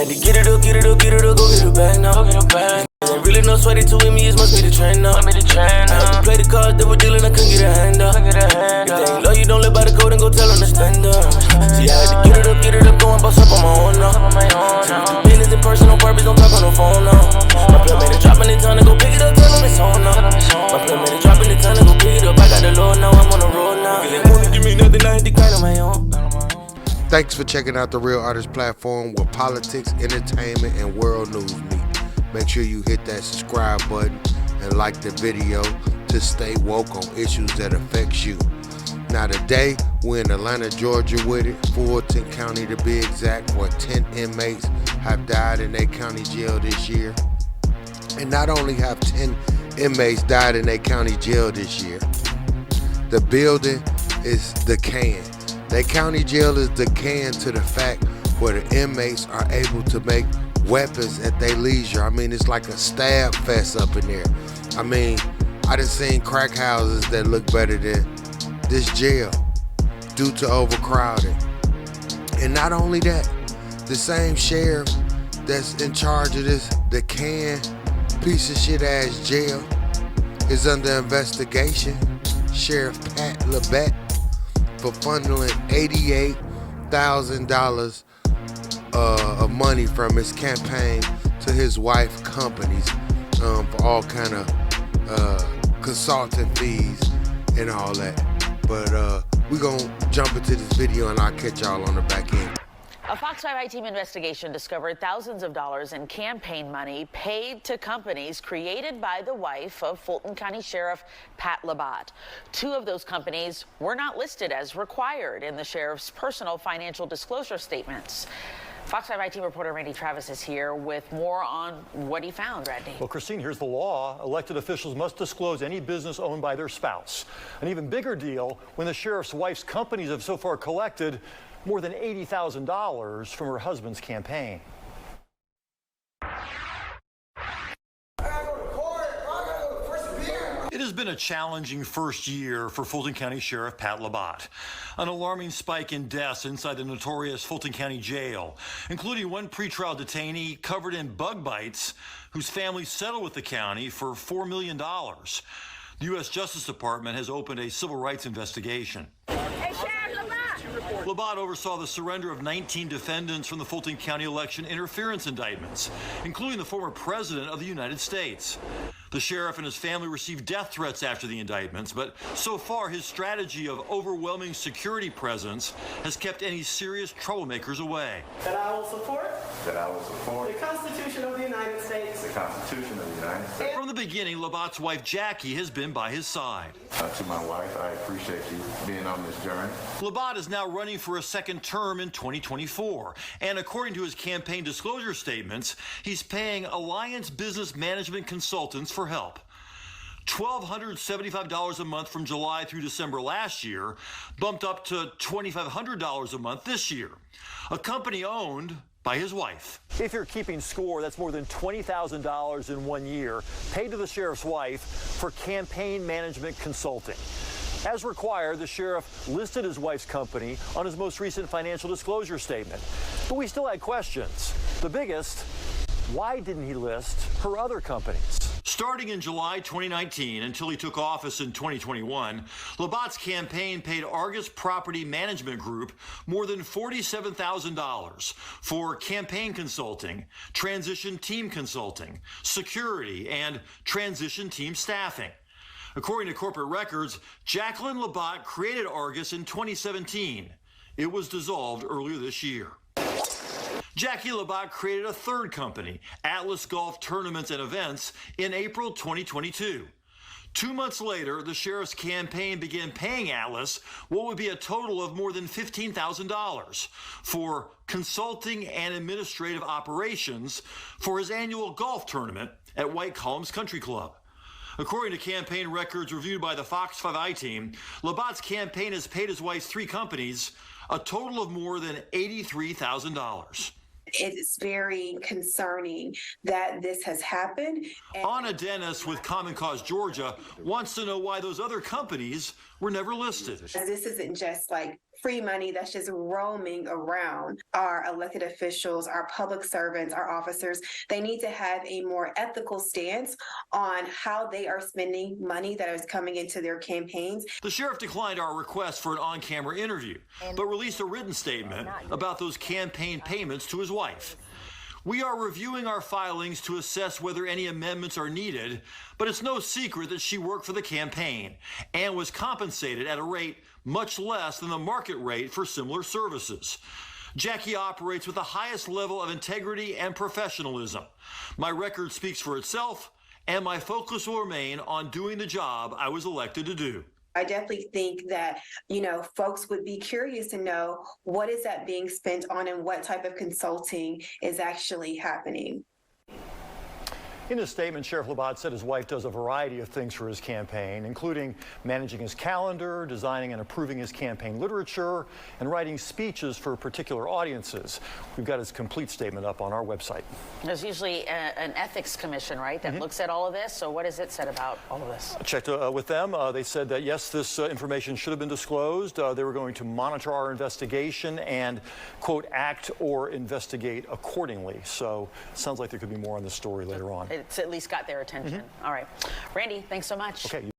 had to get it up, get it up, get it up, go get it back now. Go get it back. Ain't really no sweaty to me, it must be the train now. I had to play the cards that were dealing, I couldn't get a hand up. If they ain't love you, don't live by the code and go tell them to stand up. See, I had to get it up, go and bust up on my own now. Business in person on purpose, don't talk on the phone now. My play made it drop in the time to go pick it up, tell them it's on now. My play made it drop in the time to go pick it up, I got the load now, I'm on the road now. They wanna give me nothing, I had to grind on my own. Thanks for checking out the Real Artist platform where politics, entertainment, and world news meet. Make sure you hit that subscribe button and like the video to stay woke on issues that affects you. Now today, we're in Atlanta, Georgia with it, Fulton County to be exact, where 10 inmates have died in their county jail this year. And not only have 10 inmates died in their county jail this year, the building is decaying. Their county jail is decaying to the fact where the inmates are able to make weapons at their leisure. I mean, it's like a stab fest up in there. I mean, I done seen crack houses that look better than this jail due to overcrowding. And not only that, the same sheriff that's in charge of this decaying piece of shit ass jail is under investigation. Sheriff Pat LaBette for funneling $88,000 of money from his campaign to his wife companies for all kind of consulting fees and all that. But we're gonna jump into this video and I'll catch y'all on the back end. A Fox 5 I-Team investigation discovered thousands of dollars in campaign money paid to companies created by the wife of Fulton County Sheriff Pat LaBette. Two of those companies were not listed as required in the sheriff's personal financial disclosure statements. Fox 5 I-Team reporter Randy Travis is here with more on what he found, Randy. Well, Christine, here's the law. Elected officials must disclose any business owned by their spouse. An even bigger deal when the sheriff's wife's companies have so far collected more than $80,000 from her husband's campaign. It has been a challenging first year for Fulton County Sheriff Pat LaBette. An alarming spike in deaths inside the notorious Fulton County Jail, including one pretrial detainee covered in bug bites whose family settled with the county for $4 million. The U.S. Justice Department has opened a civil rights investigation. LaBette oversaw the surrender of 19 defendants from the Fulton County election interference indictments, including the former president of the United States. The sheriff and his family received death threats after the indictments, but so far his strategy of overwhelming security presence has kept any serious troublemakers away. That I will support. That I will support. The Constitution of the United States. The Constitution of the United States. From the beginning, LaBette's wife Jackie has been by his side. To my wife, I appreciate you being on this journey. LaBette is now running for a second term in 2024, and according to his campaign disclosure statements, he's paying Alliance Business Management Consultants for help. $1,275 a month from July through December last year, bumped up to $2,500 a month this year. A company owned by his wife. If you're keeping score, that's more than $20,000 in 1 year paid to the sheriff's wife for campaign management consulting. As required, the sheriff listed his wife's company on his most recent financial disclosure statement. But we still had questions. The biggest, why didn't he list her other companies? Starting in July 2019 until he took office in 2021, LaBette's campaign paid Argus Property Management Group more than $47,000 for campaign consulting, transition team consulting, security, and transition team staffing. According to corporate records, Jacqueline LaBette created Argus in 2017. It was dissolved earlier this year. Jackie LaBette created a third company, Atlas Golf Tournaments and Events, in April 2022. 2 months later, the sheriff's campaign began paying Atlas what would be a total of more than $15,000 for consulting and administrative operations for his annual golf tournament at White Columns Country Club. According to campaign records reviewed by the Fox 5 I-Team, LaBette's campaign has paid his wife's three companies a total of more than $83,000. It is very concerning that this has happened. Anna Dennis with Common Cause Georgia wants to know why those other companies were never listed. This isn't just like free money that's just roaming around. Our elected officials, our public servants, our officers, they need to have a more ethical stance on how they are spending money that is coming into their campaigns. The sheriff declined our request for an on-camera interview, but released a written statement about those campaign payments to his wife. We are reviewing our filings to assess whether any amendments are needed, but it's no secret that she worked for the campaign and was compensated at a rate much less than the market rate for similar services. Jackie operates with the highest level of integrity and professionalism. My record speaks for itself, and my focus will remain on doing the job I was elected to do. I definitely think that, folks would be curious to know what is that being spent on and what type of consulting is actually happening. In his statement, Sheriff Labat said his wife does a variety of things for his campaign, including managing his calendar, designing and approving his campaign literature, and writing speeches for particular audiences. We've got his complete statement up on our website. There's usually an ethics commission, right, that looks at all of this. So what has it said about all of this? I checked with them. They said that, yes, this information should have been disclosed. They were going to monitor our investigation and, quote, act or investigate accordingly. So it sounds like there could be more on this story later on. It's at least got their attention. All right. Randy, thanks so much. Okay.